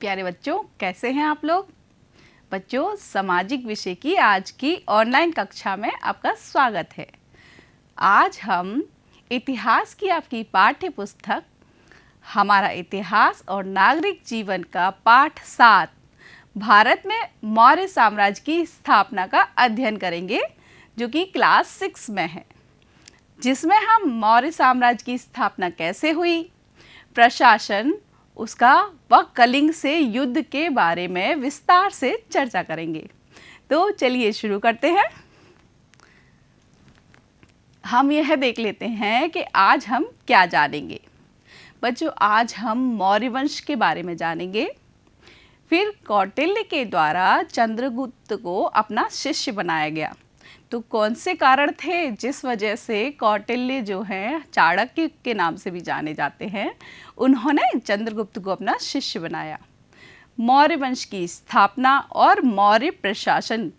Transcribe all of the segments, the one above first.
प्यारे बच्चों, कैसे हैं आप लोग। बच्चों, सामाजिक विषय की आज की ऑनलाइन कक्षा में आपका स्वागत है। आज हम इतिहास की आपकी पाठ्य पुस्तक हमारा इतिहास और नागरिक जीवन का पाठ 7 भारत में मौर्य साम्राज्य की स्थापना का अध्ययन करेंगे, जो कि क्लास 6 में है, जिसमें हम मौर्य साम्राज्य की स्थापना कैसे हुई, प्रशासन उसका व कलिंग से युद्ध के बारे में विस्तार से चर्चा करेंगे। तो चलिए शुरू करते हैं। हम यह देख लेते हैं कि आज हम क्या जानेंगे। बच्चों, आज हम मौर्य वंश के बारे में जानेंगे। फिर कौटिल्य के द्वारा चंद्रगुप्त को अपना शिष्य बनाया गया। तो कौन से कारण थे जिस वजह से कौटिल्य जो हैं चाणक्य के नाम से भी जाने जाते हैं, उन्होंने चंद्रगुप्त को अपना शिष्य बनाया। मौर्य वंश की स्थापना और मौर्य प्रशासन,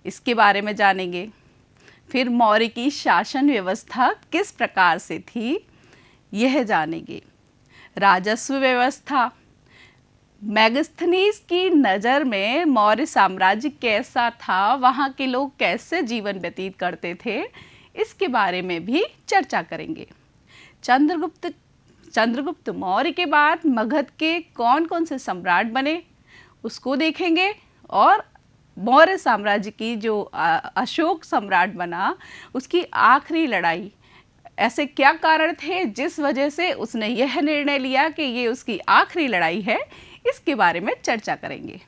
इसके बारे में जानेंगे। फिर मौर्य की शासन व्यवस्था किस प्रकार से थी, यह जानेंगे। राजस्व व्यवस्था, मेगास्थनीज की नज़र में मौर्य साम्राज्य कैसा था, वहाँ के लोग कैसे जीवन व्यतीत करते थे, इसके बारे में भी चर्चा करेंगे। चंद्रगुप्त मौर्य के बाद मगध के कौन कौन से सम्राट बने, उसको देखेंगे। और मौर्य साम्राज्य की जो अशोक सम्राट बना, उसकी आखिरी लड़ाई, ऐसे क्या कारण थे जिस वजह से उसने यह निर्णय लिया कि ये उसकी आखिरी लड़ाई है, इसके बारे में चर्चा करेंगे।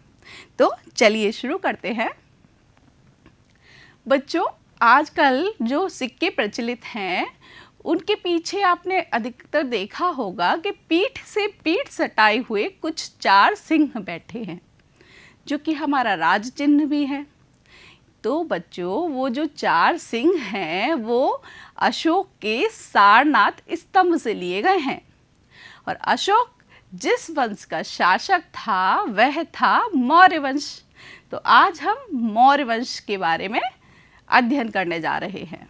तो चलिए शुरू करते हैं। बच्चों, आजकल जो सिक्के प्रचलित हैं, उनके पीछे आपने अधिकतर देखा होगा कि पीठ से पीठ सटाए हुए कुछ 4 सिंह बैठे हैं, जो कि हमारा राज चिन्ह भी है। तो बच्चों, वो जो 4 सिंह हैं, वो अशोक के सारनाथ स्तंभ से लिए गए हैं। और अशोक जिस वंश का शासक था, वह था मौर्य वंश। तो आज हम मौर्य वंश के बारे में अध्ययन करने जा रहे हैं।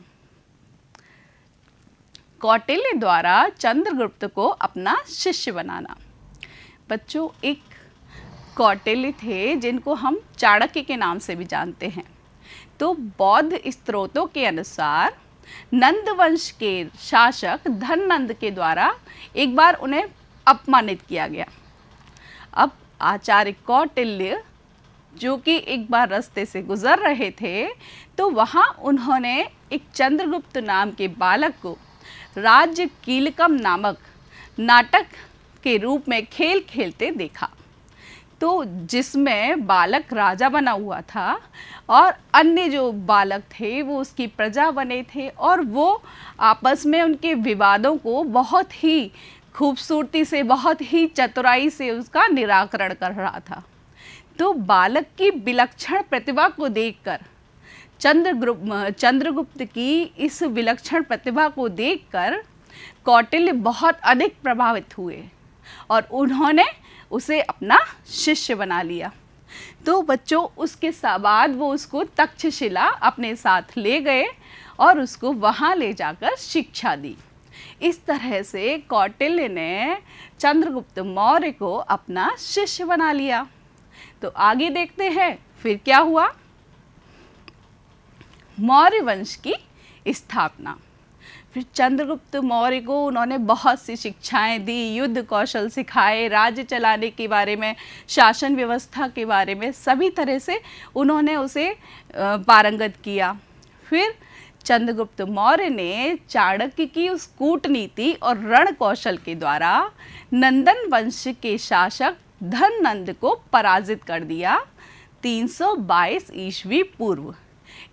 कौटिल्य द्वारा चंद्रगुप्त को अपना शिष्य बनाना। बच्चों, एक कौटिल्य थे जिनको हम चाणक्य के नाम से भी जानते हैं। तो बौद्ध स्त्रोतों के अनुसार नंद वंश के शासक धननंद के द्वारा एक बार उन्हें अपमानित किया गया। अब आचार्य कौटिल्य, जो कि एक बार रास्ते से गुजर रहे थे, तो वहाँ उन्होंने एक चंद्रगुप्त नाम के बालक को राज्य कीलकम नामक नाटक के रूप में खेल खेलते देखा। तो जिसमें बालक राजा बना हुआ था और अन्य जो बालक थे वो उसकी प्रजा बने थे, और वो आपस में उनके विवादों को बहुत ही खूबसूरती से, बहुत ही चतुराई से उसका निराकरण कर रहा था। तो बालक की विलक्षण प्रतिभा को देखकर, चंद्रगुप्त की इस विलक्षण प्रतिभा को देखकर कौटिल्य बहुत अधिक प्रभावित हुए और उन्होंने उसे अपना शिष्य बना लिया। तो बच्चों, उसके बाद वो उसको तक्षशिला अपने साथ ले गए और उसको वहाँ ले जाकर शिक्षा दी। इस तरह से कौटिल्य ने चंद्रगुप्त मौर्य को अपना शिष्य बना लिया। तो आगे देखते हैं फिर क्या हुआ। मौर्य वंश की स्थापना। फिर चंद्रगुप्त मौर्य को उन्होंने बहुत सी शिक्षाएं दी, युद्ध कौशल सिखाए, राज्य चलाने के बारे में, शासन व्यवस्था के बारे में, सभी तरह से उन्होंने उसे पारंगत किया। फिर चंद्रगुप्त मौर्य ने चाणक्य की उस कूटनीति और रण कौशल के द्वारा नंदन वंश के शासक धननंद को पराजित कर दिया 322 ईस्वी पूर्व।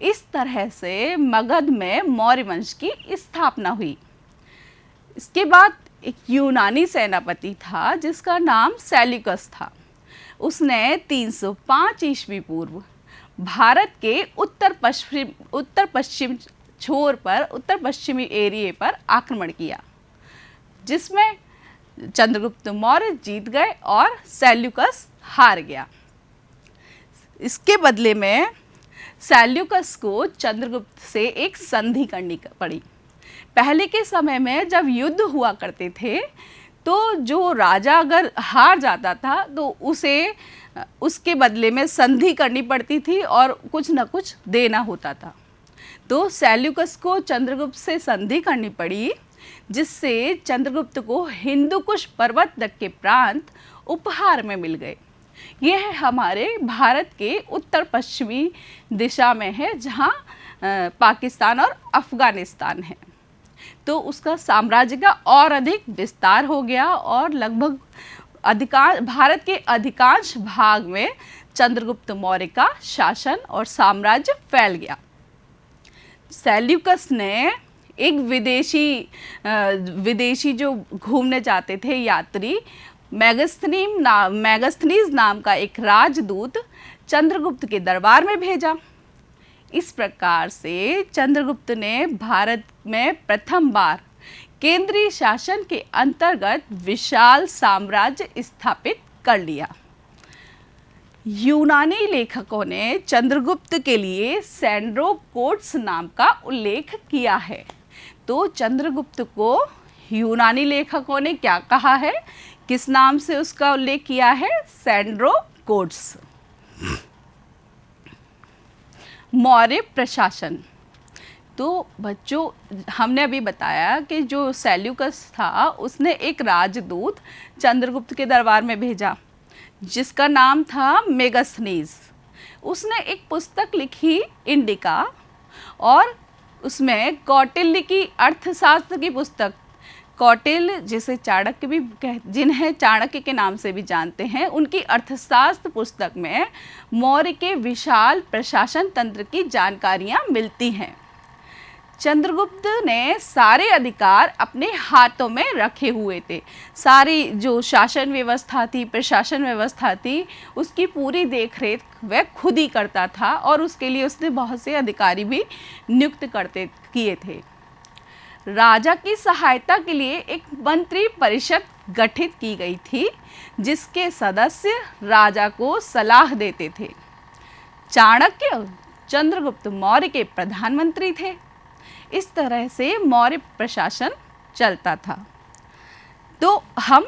इस तरह से मगध में मौर्य वंश की स्थापना हुई। इसके बाद एक यूनानी सेनापति था जिसका नाम सेल्यूकस था। उसने 305 ईस्वी पूर्व भारत के उत्तर पश्चिम छोर पर, उत्तर पश्चिमी एरिया पर आक्रमण किया, जिसमें चंद्रगुप्त मौर्य जीत गए और सेल्यूकस हार गया। इसके बदले में सेल्यूकस को चंद्रगुप्त से एक संधि करनी पड़ी। पहले के समय में जब युद्ध हुआ करते थे तो जो राजा अगर हार जाता था तो उसे उसके बदले में संधि करनी पड़ती थी और कुछ न कुछ देना होता था। तो सेल्यूकस को चंद्रगुप्त से संधि करनी पड़ी, जिससे चंद्रगुप्त को हिंदुकुश पर्वत तक के प्रांत उपहार में मिल गए। यह हमारे भारत के उत्तर पश्चिमी दिशा में है, जहाँ पाकिस्तान और अफ़गानिस्तान है। तो उसका साम्राज्य का और अधिक विस्तार हो गया और लगभग भारत के अधिकांश भाग में चंद्रगुप्त मौर्य का शासन और साम्राज्य फैल गया। सेल्यूकस ने एक विदेशी जो घूमने जाते थे यात्री, मैगस्थनीज नाम का एक राजदूत चंद्रगुप्त के दरबार में भेजा। इस प्रकार से चंद्रगुप्त ने भारत में प्रथम बार केंद्रीय शासन के अंतर्गत विशाल साम्राज्य स्थापित कर लिया। यूनानी लेखकों ने चंद्रगुप्त के लिए सैंड्रोकोट्स नाम का उल्लेख किया है। तो चंद्रगुप्त को यूनानी लेखकों ने क्या कहा है, किस नाम से उसका उल्लेख किया है? सैंड्रोकोट्स। मौर्य प्रशासन। तो बच्चों, हमने अभी बताया कि जो सेल्यूकस था उसने एक राजदूत चंद्रगुप्त के दरबार में भेजा, जिसका नाम था मेगस्थनीज। उसने एक पुस्तक लिखी इंडिका, और उसमें कौटिल्य की अर्थशास्त्र की पुस्तक, कौटिल्य जिसे चाणक्य भी जिन्हें चाणक्य के नाम से भी जानते हैं, उनकी अर्थशास्त्र पुस्तक में मौर्य के विशाल प्रशासन तंत्र की जानकारियाँ मिलती हैं। चंद्रगुप्त ने सारे अधिकार अपने हाथों में रखे हुए थे। सारी जो शासन व्यवस्था थी, प्रशासन व्यवस्था थी, उसकी पूरी देखरेख वह खुद ही करता था, और उसके लिए उसने बहुत से अधिकारी भी नियुक्त किए थे। राजा की सहायता के लिए एक मंत्री परिषद गठित की गई थी, जिसके सदस्य राजा को सलाह देते थे। चाणक्य चंद्रगुप्त मौर्य के प्रधानमंत्री थे। इस तरह से मौर्य प्रशासन चलता था। तो हम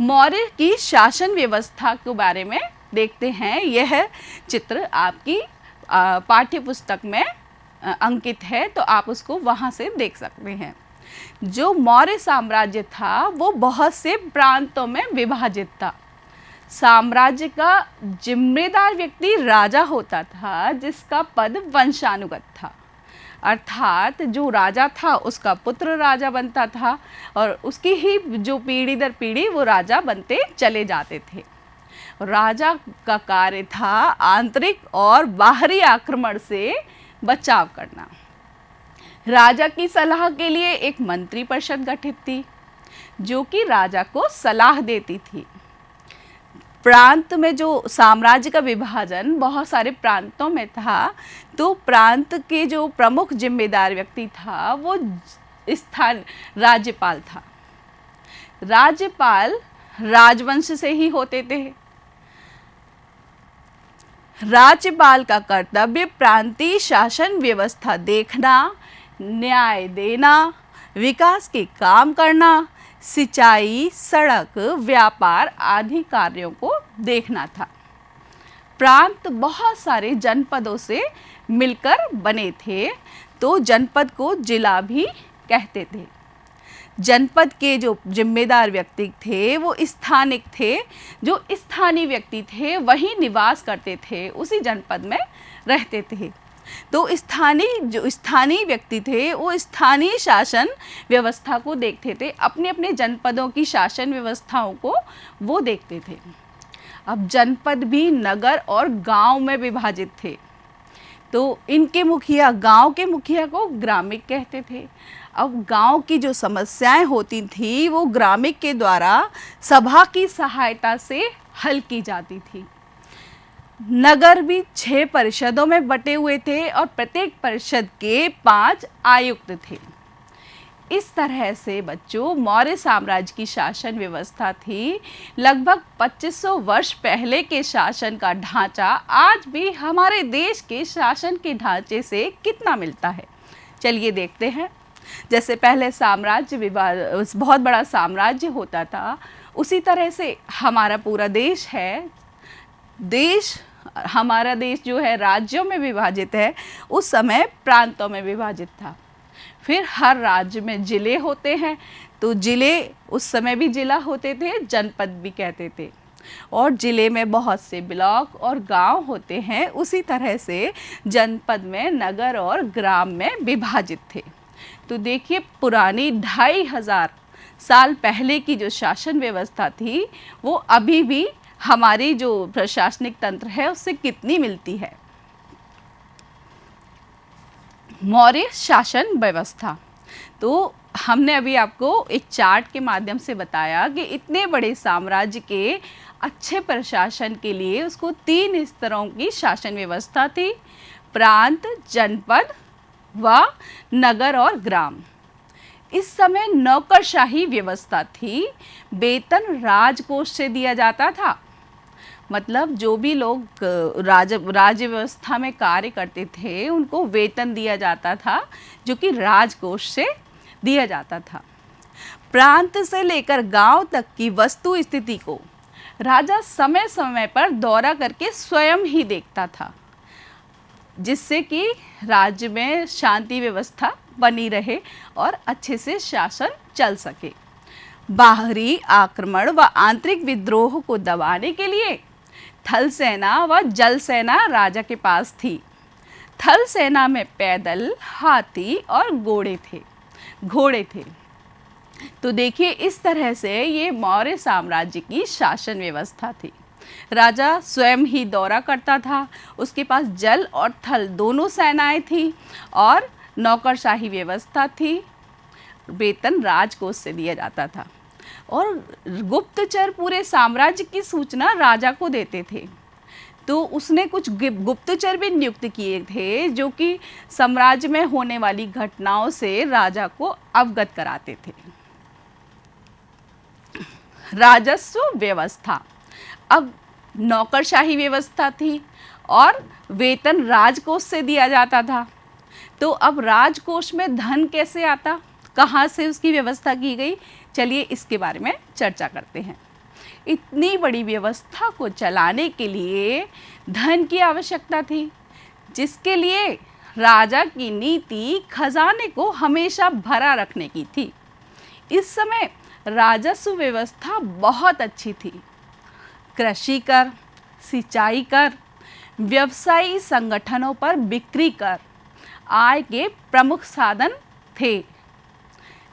मौर्य की शासन व्यवस्था के बारे में देखते हैं। यह चित्र आपकी पाठ्य पुस्तक में अंकित है, तो आप उसको वहाँ से देख सकते हैं। जो मौर्य साम्राज्य था वो बहुत से प्रांतों में विभाजित था। साम्राज्य का जिम्मेदार व्यक्ति राजा होता था, जिसका पद वंशानुगत था, अर्थात जो राजा था उसका पुत्र राजा बनता था, और उसकी ही जो पीढ़ी दर पीढ़ी वो राजा बनते चले जाते थे। राजा का कार्य था आंतरिक और बाहरी आक्रमण से बचाव करना। राजा की सलाह के लिए एक मंत्री परिषद गठित थी, जो कि राजा को सलाह देती थी। प्रांत में जो साम्राज्य का विभाजन बहुत सारे प्रांतों में था, तो प्रांत के जो प्रमुख जिम्मेदार व्यक्ति था वो राज्यपाल था। राज्यपाल राजवंश से ही होते थे। राज्यपाल का कर्तव्य प्रांतीय शासन व्यवस्था देखना, न्याय देना, विकास के काम करना, सिंचाई, सड़क, व्यापार आदि कार्यों को देखना था। प्रांत बहुत सारे जनपदों से मिलकर बने थे, तो जनपद को जिला भी कहते थे। जनपद के जो जिम्मेदार व्यक्ति थे वो स्थानिक थे। जो स्थानीय व्यक्ति थे वही निवास करते थे, उसी जनपद में रहते थे। तो जो स्थानीय व्यक्ति थे वो स्थानीय शासन व्यवस्था को देखते थे, अपने अपने जनपदों की शासन व्यवस्थाओं को वो देखते थे। अब जनपद भी नगर और गांव में विभाजित थे, तो इनके मुखिया, गांव के मुखिया को ग्रामिक कहते थे। अब गांव की जो समस्याएं होती थी वो ग्रामिक के द्वारा सभा की सहायता से हल की जाती थी। नगर भी 6 परिषदों में बटे हुए थे और प्रत्येक परिषद के 5 आयुक्त थे। इस तरह से बच्चों मौर्य साम्राज्य की शासन व्यवस्था थी। लगभग 2500 वर्ष पहले के शासन का ढांचा आज भी हमारे देश के शासन के ढांचे से कितना मिलता है, चलिए देखते हैं। जैसे पहले साम्राज्य विभाजन, बहुत बड़ा साम्राज्य होता था, उसी तरह से हमारा पूरा देश है। हमारा देश जो है राज्यों में विभाजित है, उस समय प्रांतों में विभाजित था। फिर हर राज्य में जिले होते हैं, तो जिले उस समय भी जिला होते थे, जनपद भी कहते थे, और जिले में बहुत से ब्लॉक और गांव होते हैं। उसी तरह से जनपद में नगर और ग्राम में विभाजित थे। तो देखिए, पुरानी 2500 साल पहले की जो शासन व्यवस्था थी, वो अभी भी हमारी जो प्रशासनिक तंत्र है उससे कितनी मिलती है। मौर्य शासन व्यवस्था, तो हमने अभी आपको एक चार्ट के माध्यम से बताया कि इतने बड़े साम्राज्य के अच्छे प्रशासन के लिए उसको 3 स्तरों की शासन व्यवस्था थी, प्रांत, जनपद व नगर और ग्राम। इस समय नौकरशाही व्यवस्था थी, वेतन राजकोष से दिया जाता था। मतलब जो भी लोग राज्य व्यवस्था में कार्य करते थे उनको वेतन दिया जाता था, जो कि राजकोष से दिया जाता था। प्रांत से लेकर गांव तक की वस्तु स्थिति को राजा समय समय पर दौरा करके स्वयं ही देखता था, जिससे कि राज्य में शांति व्यवस्था बनी रहे और अच्छे से शासन चल सके। बाहरी आक्रमण व आंतरिक विद्रोह को दबाने के लिए थल सेना व जल सेना राजा के पास थी। थल सेना में पैदल, हाथी और घोड़े थे। तो देखिए, इस तरह से ये मौर्य साम्राज्य की शासन व्यवस्था थी। राजा स्वयं ही दौरा करता था, उसके पास जल और थल दोनों सेनाएं थी, और नौकरशाही व्यवस्था थी, वेतन राजकोष से दिया जाता था, और गुप्तचर पूरे साम्राज्य की सूचना राजा को देते थे। तो उसने कुछ गुप्तचर भी नियुक्त किए थे, जो कि साम्राज्य में होने वाली घटनाओं से राजा को अवगत कराते थे। राजस्व व्यवस्था, अब नौकरशाही व्यवस्था थी और वेतन राजकोष से दिया जाता था। तो अब राजकोष में धन कैसे आता, कहाँ से उसकी व्यवस्था की गई, चलिए इसके बारे में चर्चा करते हैं। इतनी बड़ी व्यवस्था को चलाने के लिए धन की आवश्यकता थी, जिसके लिए राजा की नीति खजाने को हमेशा भरा रखने की थी। इस समय राजस्व व्यवस्था बहुत अच्छी थी। कृषि कर, सिंचाई कर, व्यवसायी संगठनों पर बिक्री कर आय के प्रमुख साधन थे,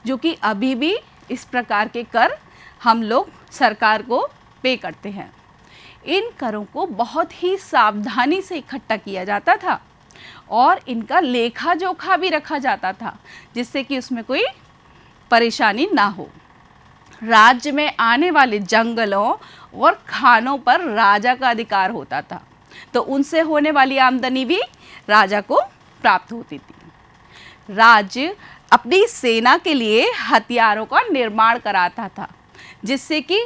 जो कि अभी भी इस प्रकार के कर हम लोग सरकार को पे करते हैं। इन करों को बहुत ही सावधानी से इकट्ठा किया जाता था और इनका लेखा जोखा भी रखा जाता था, जिससे कि उसमें कोई परेशानी ना हो। राज्य में आने वाले जंगलों और खानों पर राजा का अधिकार होता था, तो उनसे होने वाली आमदनी भी राजा को प्राप्त होती थी। राज्य अपनी सेना के लिए हथियारों का निर्माण कराता था, जिससे कि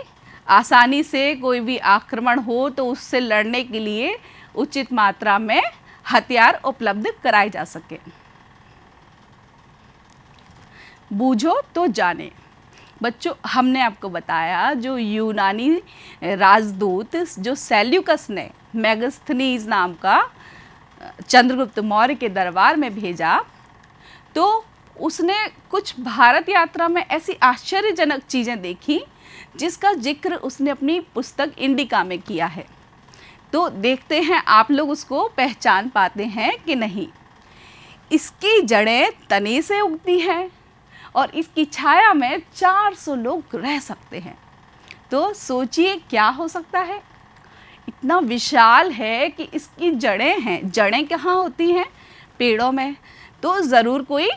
आसानी से कोई भी आक्रमण हो तो उससे लड़ने के लिए उचित मात्रा में हथियार उपलब्ध कराए जा सके। बूझो तो जाने। बच्चों, हमने आपको बताया जो यूनानी राजदूत जो सेल्यूकस ने मेगास्थनीज नाम का चंद्रगुप्त मौर्य के दरबार में भेजा, तो उसने कुछ भारत यात्रा में ऐसी आश्चर्यजनक चीज़ें देखी जिसका जिक्र उसने अपनी पुस्तक इंडिका में किया है। तो देखते हैं आप लोग उसको पहचान पाते हैं कि नहीं। इसकी जड़ें तने से उगती हैं और इसकी छाया में 400 लोग रह सकते हैं। तो सोचिए क्या हो सकता है। इतना विशाल है कि इसकी जड़ें हैं। जड़ें कहाँ होती हैं? पेड़ों में। तो ज़रूर कोई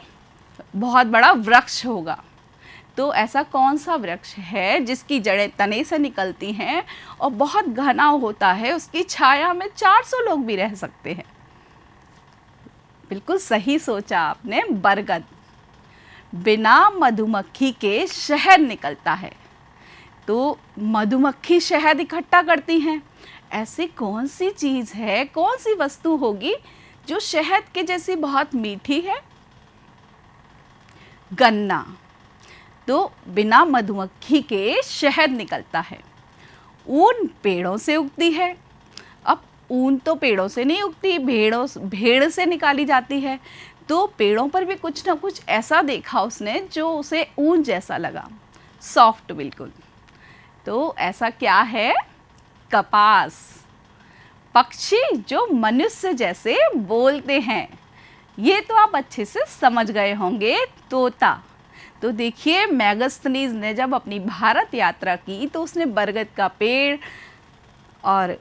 बहुत बड़ा वृक्ष होगा। तो ऐसा कौन सा वृक्ष है जिसकी जड़ें तने से निकलती हैं और बहुत घना होता है, उसकी छाया में 400 लोग भी रह सकते हैं? बिल्कुल सही सोचा आपने, बरगद। बिना मधुमक्खी के शहद निकलता है। तो मधुमक्खी शहद इकट्ठा करती हैं। ऐसी कौन सी चीज़ है, कौन सी वस्तु होगी जो शहद के जैसी बहुत मीठी है? गन्ना, तो बिना मधुमक्खी के शहद निकलता है। ऊन पेड़ों से उगती है। अब ऊन तो पेड़ों से नहीं उगती, भेड़ से निकाली जाती है। तो पेड़ों पर भी कुछ ना कुछ ऐसा देखा उसने जो उसे ऊन जैसा लगा, सॉफ्ट बिल्कुल। तो ऐसा क्या है? कपास। पक्षी जो मनुष्य जैसे बोलते हैं, ये तो आप अच्छे से समझ गए होंगे, तोता। तो देखिए, मैगस्थनीज ने जब अपनी भारत यात्रा की तो उसने बरगद का पेड़ और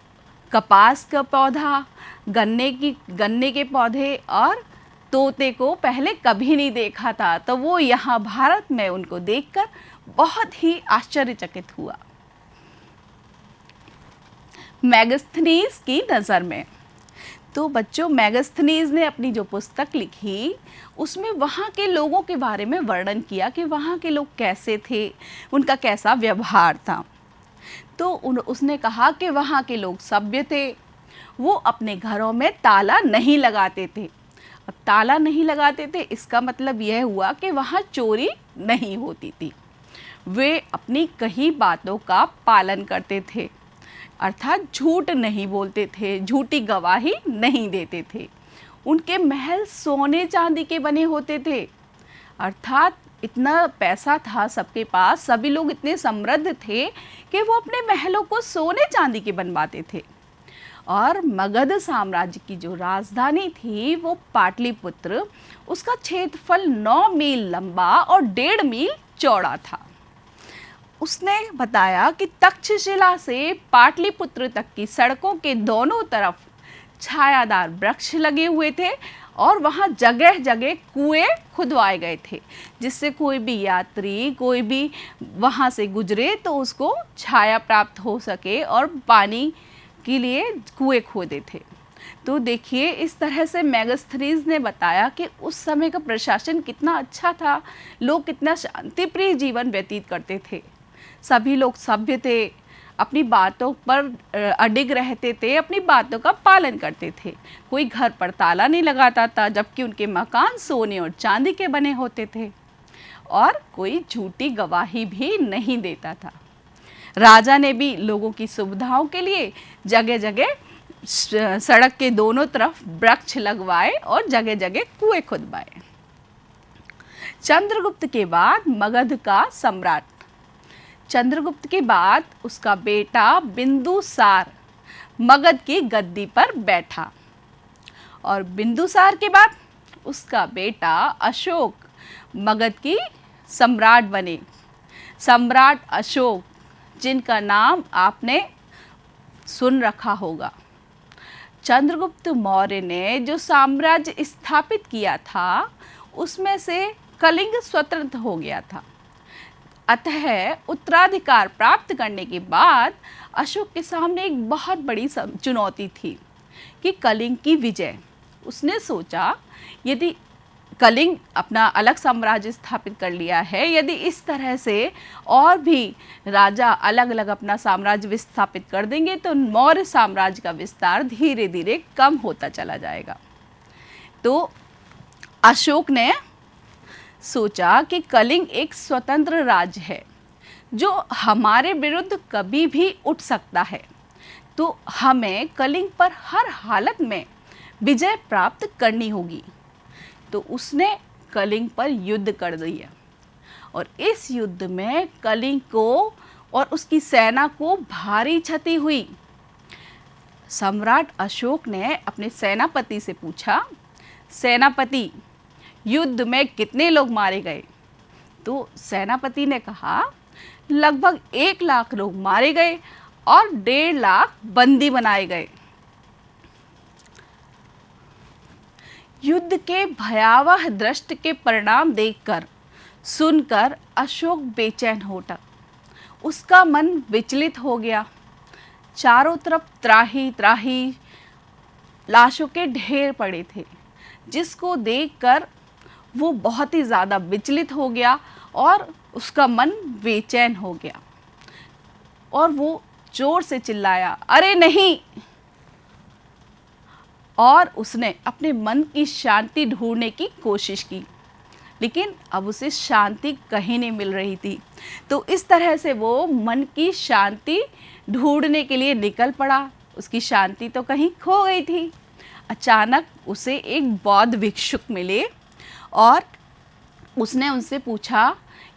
कपास का पौधा, गन्ने के पौधे और तोते को पहले कभी नहीं देखा था। तो वो यहाँ भारत में उनको देखकर बहुत ही आश्चर्यचकित हुआ। मैगस्थनीज की नज़र में, तो बच्चों, मैगस्थनीज ने अपनी जो पुस्तक लिखी उसमें वहाँ के लोगों के बारे में वर्णन किया कि वहाँ के लोग कैसे थे, उनका कैसा व्यवहार था। तो उसने कहा कि वहाँ के लोग सभ्य थे, वो अपने घरों में ताला नहीं लगाते थे। अब ताला नहीं लगाते थे, इसका मतलब यह हुआ कि वहाँ चोरी नहीं होती थी। वे अपनी कही बातों का पालन करते थे, अर्थात झूठ नहीं बोलते थे, झूठी गवाही नहीं देते थे। उनके महल सोने चांदी के बने होते थे, अर्थात इतना पैसा था सबके पास, सभी लोग इतने समृद्ध थे कि वो अपने महलों को सोने चांदी के बनवाते थे। और मगध साम्राज्य की जो राजधानी थी वो पाटलिपुत्र, उसका क्षेत्रफल 9 मील लंबा और 1.5 मील चौड़ा था। उसने बताया कि तक्षशिला से पाटलिपुत्र तक की सड़कों के दोनों तरफ छायादार वृक्ष लगे हुए थे और वहाँ जगह जगह कुएं खुदवाए गए थे, जिससे कोई भी यात्री, कोई भी वहाँ से गुजरे तो उसको छाया प्राप्त हो सके, और पानी के लिए कुएं खोदे थे। तो देखिए, इस तरह से मैगस्थनीज ने बताया कि उस समय का प्रशासन कितना अच्छा था, लोग कितना शांतिप्रिय जीवन व्यतीत करते थे। सभी लोग सभ्य थे, अपनी बातों पर अडिग रहते थे, अपनी बातों का पालन करते थे। कोई घर पर ताला नहीं लगाता था, जबकि उनके मकान सोने और चांदी के बने होते थे, और कोई झूठी गवाही भी नहीं देता था। राजा ने भी लोगों की सुविधाओं के लिए जगह जगह सड़क के दोनों तरफ वृक्ष लगवाए और जगह जगह कुएं खुदवाए। चंद्रगुप्त के बाद मगध का सम्राट, चंद्रगुप्त के बाद उसका बेटा बिंदुसार मगध की गद्दी पर बैठा, और बिंदुसार के बाद उसका बेटा अशोक मगध की सम्राट बने। सम्राट अशोक, जिनका नाम आपने सुन रखा होगा। चंद्रगुप्त मौर्य ने जो साम्राज्य स्थापित किया था उसमें से कलिंग स्वतंत्र हो गया था। अतः उत्तराधिकार प्राप्त करने के बाद अशोक के सामने एक बहुत बड़ी चुनौती थी कि कलिंग की विजय। उसने सोचा, यदि कलिंग अपना अलग साम्राज्य स्थापित कर लिया है, यदि इस तरह से और भी राजा अलग अलग अपना साम्राज्य विस्थापित कर देंगे तो मौर्य साम्राज्य का विस्तार धीरे धीरे कम होता चला जाएगा। तो अशोक ने सोचा कि कलिंग एक स्वतंत्र राज्य है जो हमारे विरुद्ध कभी भी उठ सकता है, तो हमें कलिंग पर हर हालत में विजय प्राप्त करनी होगी। तो उसने कलिंग पर युद्ध कर दिया, और इस युद्ध में कलिंग को और उसकी सेना को भारी क्षति हुई। सम्राट अशोक ने अपने सेनापति से पूछा, सेनापति, युद्ध में कितने लोग मारे गए? तो सेनापति ने कहा, लगभग 1 लाख लोग मारे गए और 1.5 लाख बंदी बनाए गए। युद्ध के भयावह दृश्य के परिणाम देखकर सुनकर अशोक बेचैन हो उठा। उसका मन विचलित हो गया। चारों तरफ त्राही त्राही लाशों के ढेर पड़े थे, जिसको देखकर वो बहुत ही ज़्यादा विचलित हो गया और उसका मन बेचैन हो गया, और वो जोर से चिल्लाया, अरे नहीं! और उसने अपने मन की शांति ढूंढने की कोशिश की। लेकिन अब उसे शांति कहीं नहीं मिल रही थी। तो इस तरह से वो मन की शांति ढूंढने के लिए निकल पड़ा। उसकी शांति तो कहीं खो गई थी। अचानक उसे एक बौद्ध भिक्षुक मिले और उसने उनसे पूछा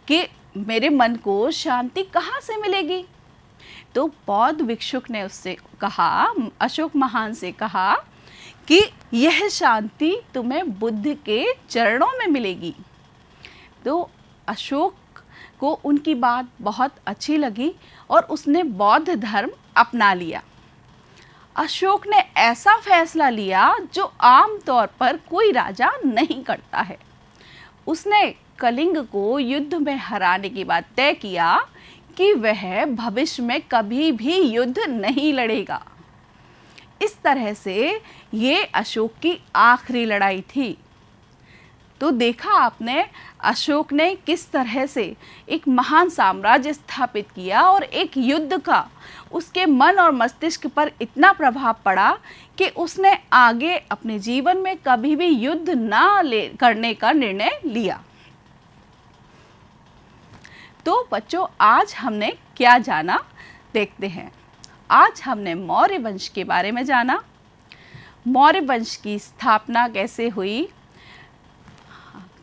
कि मेरे मन को शांति कहाँ से मिलेगी। तो बौद्ध भिक्षुक ने उससे कहा, अशोक महान से कहा कि यह शांति तुम्हें बुद्ध के चरणों में मिलेगी। तो अशोक को उनकी बात बहुत अच्छी लगी और उसने बौद्ध धर्म अपना लिया। अशोक ने ऐसा फैसला लिया जो आम तौर पर कोई राजा नहीं करता है। उसने कलिंग को युद्ध में हराने की बात तय किया कि वह भविष्य में कभी भी युद्ध नहीं लड़ेगा। इस तरह से ये अशोक की आखिरी लड़ाई थी। तो देखा आपने अशोक ने किस तरह से एक महान साम्राज्य स्थापित किया और एक युद्ध का उसके मन और मस्तिष्क पर इतना प्रभाव पड़ा कि उसने आगे अपने जीवन में कभी भी युद्ध ना करने का निर्णय लिया। तो बच्चों, आज हमने क्या जाना देखते हैं। आज हमने मौर्य वंश के बारे में जाना। मौर्य वंश की स्थापना कैसे हुई,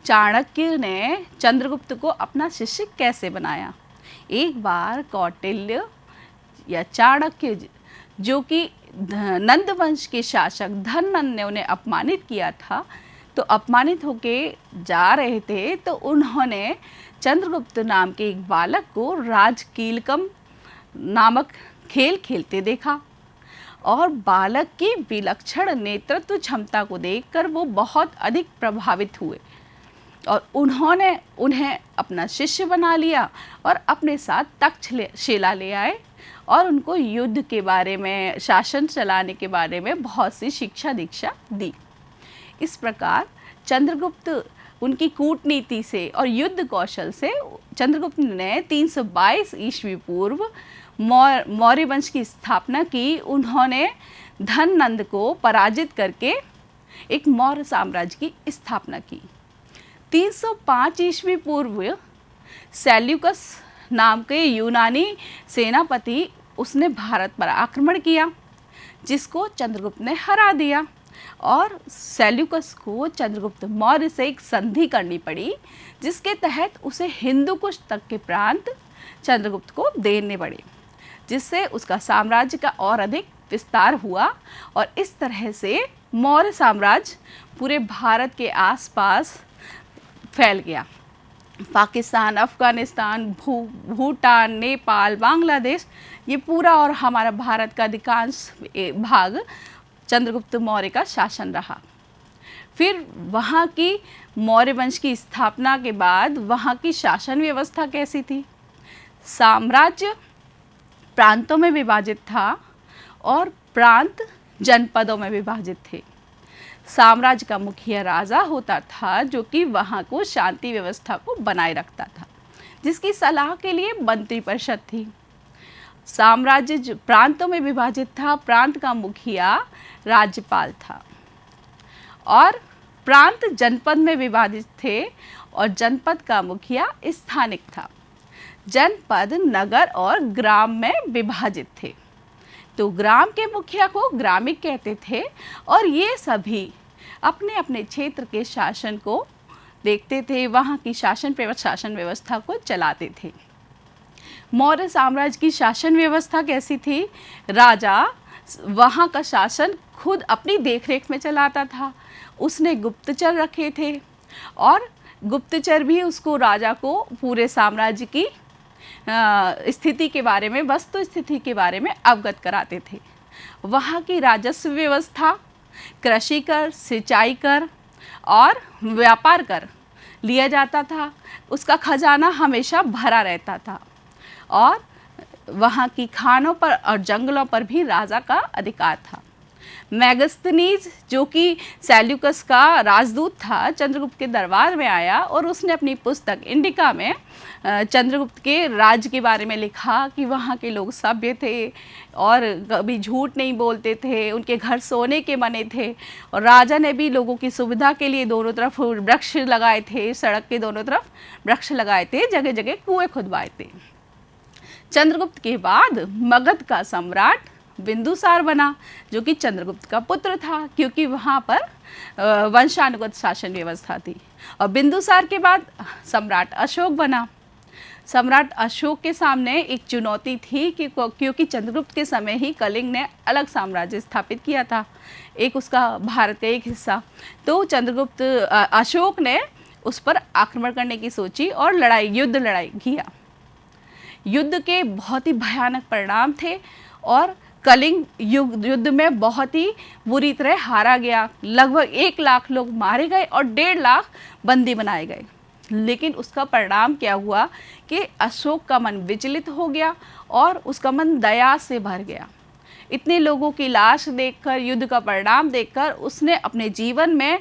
चाणक्य ने चंद्रगुप्त को अपना शिष्य कैसे बनाया। एक बार कौटिल्य या चाणक्य, जो कि नंद वंश के शासक धननंद ने उन्हें अपमानित किया था, तो अपमानित होके जा रहे थे तो उन्होंने चंद्रगुप्त नाम के एक बालक को राजकीलकम नामक खेल खेलते देखा और बालक की विलक्षण नेतृत्व क्षमता को देखकर वो बहुत अधिक प्रभावित हुए और उन्होंने उन्हें अपना शिष्य बना लिया और अपने साथ तक्षशिला ले आए और उनको युद्ध के बारे में, शासन चलाने के बारे में बहुत सी शिक्षा दीक्षा दी। इस प्रकार चंद्रगुप्त उनकी कूटनीति से और युद्ध कौशल से चंद्रगुप्त ने 322 ईस्वी पूर्व मौर्य वंश की स्थापना की। उन्होंने धननंद को पराजित करके एक मौर्य साम्राज्य की स्थापना की। 305 ईस्वी पूर्व सेल्यूकस नाम के यूनानी सेनापति, उसने भारत पर आक्रमण किया जिसको चंद्रगुप्त ने हरा दिया और सेल्यूकस को चंद्रगुप्त मौर्य से एक संधि करनी पड़ी जिसके तहत उसे हिंदू कुश तक के प्रांत चंद्रगुप्त को देने पड़े, जिससे उसका साम्राज्य का और अधिक विस्तार हुआ और इस तरह से मौर्य साम्राज्य पूरे भारत के आसपास फैल गया। पाकिस्तान, अफ़गानिस्तान, भूटान, नेपाल, बांग्लादेश, ये पूरा और हमारा भारत का अधिकांश भाग चंद्रगुप्त मौर्य का शासन रहा। फिर वहाँ की मौर्य वंश की स्थापना के बाद वहाँ की शासन व्यवस्था कैसी थी। साम्राज्य प्रांतों में विभाजित था और प्रांत जनपदों में विभाजित थे। साम्राज्य का मुखिया राजा होता था जो कि वहाँ को शांति व्यवस्था को बनाए रखता था, जिसकी सलाह के लिए मंत्री परिषद थी। साम्राज्य प्रांतों में विभाजित था, प्रांत का मुखिया राज्यपाल था और प्रांत जनपद में विभाजित थे और जनपद का मुखिया स्थानिक था। जनपद नगर और ग्राम में विभाजित थे, तो ग्राम के मुखिया को ग्रामिक कहते थे और ये सभी अपने अपने क्षेत्र के शासन को देखते थे, वहाँ की शासन व्यवस्था को चलाते थे। मौर्य साम्राज्य की शासन व्यवस्था कैसी थी। राजा वहाँ का शासन खुद अपनी देखरेख में चलाता था। उसने गुप्तचर रखे थे और गुप्तचर भी उसको, राजा को पूरे साम्राज्य की स्थिति के बारे में, वस्तु स्थिति के बारे में अवगत कराते थे। वहाँ की राजस्व व्यवस्था कृषि कर, सिंचाई कर और व्यापार कर लिया जाता था। उसका खजाना हमेशा भरा रहता था और वहाँ की खानों पर और जंगलों पर भी राजा का अधिकार था। मैगस्थनीज जो कि सेल्यूकस का राजदूत था, चंद्रगुप्त के दरबार में आया और उसने अपनी पुस्तक इंडिका में चंद्रगुप्त के राज्य के बारे में लिखा कि वहाँ के लोग सभ्य थे और कभी झूठ नहीं बोलते थे, उनके घर सोने के बने थे और राजा ने भी लोगों की सुविधा के लिए दोनों तरफ वृक्ष लगाए थे, सड़क के दोनों तरफ वृक्ष लगाए थे, जगह जगह कुएं खुदवाए थे। चंद्रगुप्त के बाद मगध का सम्राट बिंदुसार बना, जो कि चंद्रगुप्त का पुत्र था, क्योंकि वहाँ पर वंशानुगत शासन व्यवस्था थी। और बिंदुसार के बाद सम्राट अशोक बना। सम्राट अशोक के सामने एक चुनौती थी कि क्योंकि चंद्रगुप्त के समय ही कलिंग ने अलग साम्राज्य स्थापित किया था, एक उसका भारत का एक हिस्सा। तो चंद्रगुप्त अशोक ने उस पर आक्रमण करने की सोची और युद्ध लड़ाई किया। युद्ध के बहुत ही भयानक परिणाम थे और कलिंग युद्ध में बहुत ही बुरी तरह हारा गया। लगभग 1 लाख लोग मारे गए और 1.5 लाख बंदी बनाए गए। लेकिन उसका परिणाम क्या हुआ कि अशोक का मन विचलित हो गया और उसका मन दया से भर गया। इतने लोगों की लाश देखकर, युद्ध का परिणाम देखकर उसने अपने जीवन में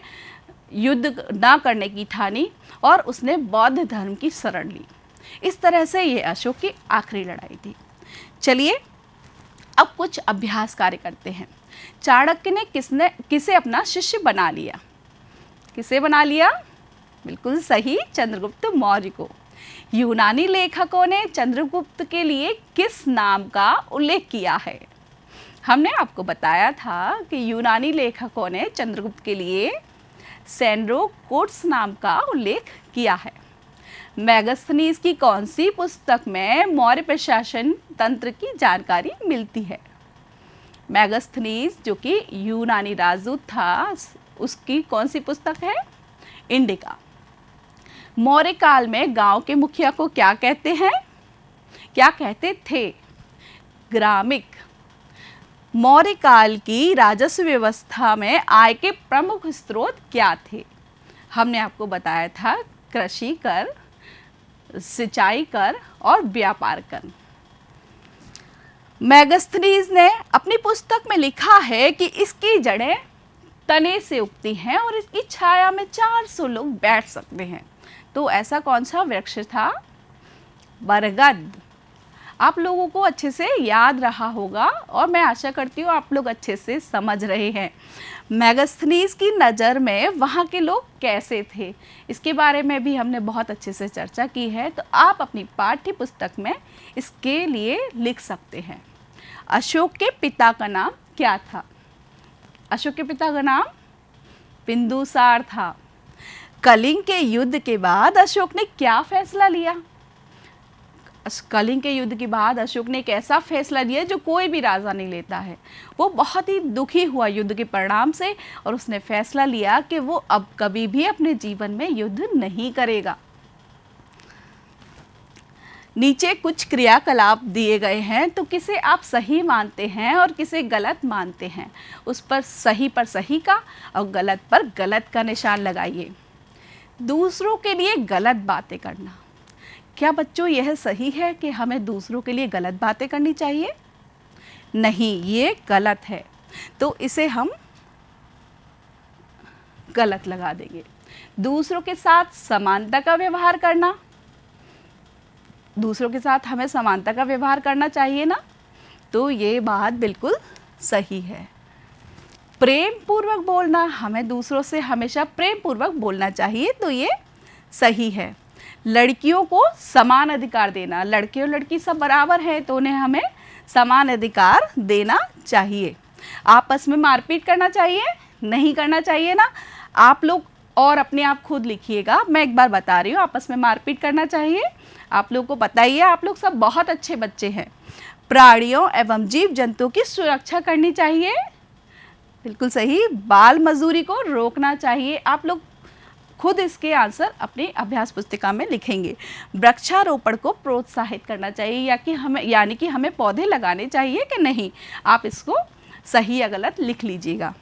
युद्ध ना करने की ठानी और उसने बौद्ध धर्म की शरण ली। इस तरह से ये अशोक की आखिरी लड़ाई थी। चलिए अब कुछ अभ्यास कार्य करते हैं। चाणक्य ने किसे अपना शिष्य बना लिया? किसे बना लिया? बिल्कुल सही, चंद्रगुप्त मौर्य को। यूनानी लेखकों ने चंद्रगुप्त के लिए किस नाम का उल्लेख किया है? हमने आपको बताया था कि यूनानी लेखकों ने चंद्रगुप्त के लिए सेंड्रोकोट्स नाम का उल्लेख किया है। मैगस्थनीज की कौन सी पुस्तक में मौर्य प्रशासन तंत्र की जानकारी मिलती है? मैगस्थनीज जो कि यूनानी राजदूत था, उसकी कौन सी पुस्तक है? इंडिका। मौर्य काल में गांव के मुखिया को क्या कहते हैं? क्या कहते थे? ग्रामिक। मौर्य काल की राजस्व व्यवस्था में आय के प्रमुख स्रोत क्या थे? हमने आपको बताया था कृषि कर, सिंचाई कर और व्यापार कर। मैगस्थनीज ने अपनी पुस्तक में लिखा है कि इसकी जड़ें तने से उगती हैं और इसकी छाया में 400 लोग बैठ सकते हैं। तो ऐसा कौन सा वृक्ष था? बरगद। आप लोगों को अच्छे से याद रहा होगा और मैं आशा करती हूँ आप लोग अच्छे से समझ रहे हैं। मैगस्थनीज की नज़र में वहाँ के लोग कैसे थे, इसके बारे में भी हमने बहुत अच्छे से चर्चा की है। तो आप अपनी पाठ्य पुस्तक में इसके लिए लिख सकते हैं। अशोक के पिता का नाम क्या था? अशोक के पिता का नाम बिंदुसार था। कलिंग के युद्ध के बाद अशोक ने क्या फैसला लिया? कलिंग के युद्ध के बाद अशोक ने एक ऐसा फैसला लिया जो कोई भी राजा नहीं लेता है। वो बहुत ही दुखी हुआ युद्ध के परिणाम से और उसने फैसला लिया कि वो अब कभी भी अपने जीवन में युद्ध नहीं करेगा। नीचे कुछ क्रियाकलाप दिए गए हैं, तो किसे आप सही मानते हैं और किसे गलत मानते हैं, उस पर सही का और गलत पर गलत का निशान लगाइए। दूसरों के लिए गलत बातें करना, क्या बच्चों यह सही है कि हमें दूसरों के लिए गलत बातें करनी चाहिए? नहीं, ये गलत है, तो इसे हम गलत लगा देंगे। दूसरों के साथ समानता का व्यवहार करना, दूसरों के साथ हमें समानता का व्यवहार करना चाहिए ना, तो ये बात बिल्कुल सही है। प्रेम पूर्वक बोलना, हमें दूसरों से हमेशा प्रेम पूर्वक बोलना चाहिए, तो ये सही है। लड़कियों को समान अधिकार देना, लड़के और लड़की सब बराबर हैं तो उन्हें हमें समान अधिकार देना चाहिए। आपस में मारपीट करना चाहिए? नहीं करना चाहिए ना। आप लोग और अपने आप खुद लिखिएगा, मैं एक बार बता रही हूँ, आपस में मारपीट करना चाहिए? आप लोग को पता ही है, आप लोग सब बहुत अच्छे बच्चे हैं। प्राणियों एवं जीव जंतुओं की सुरक्षा करनी चाहिए? बिल्कुल सही। बाल मजदूरी को रोकना चाहिए? आप लोग खुद इसके आंसर अपनी अभ्यास पुस्तिका में लिखेंगे। वृक्षारोपण को प्रोत्साहित करना चाहिए यानी कि हमें पौधे लगाने चाहिए कि नहीं? आप इसको सही या गलत लिख लीजिएगा।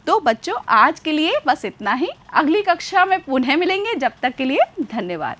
तो बच्चों आज के लिए बस इतना ही। अगली कक्षा में पुनः मिलेंगे, जब तक के लिए धन्यवाद।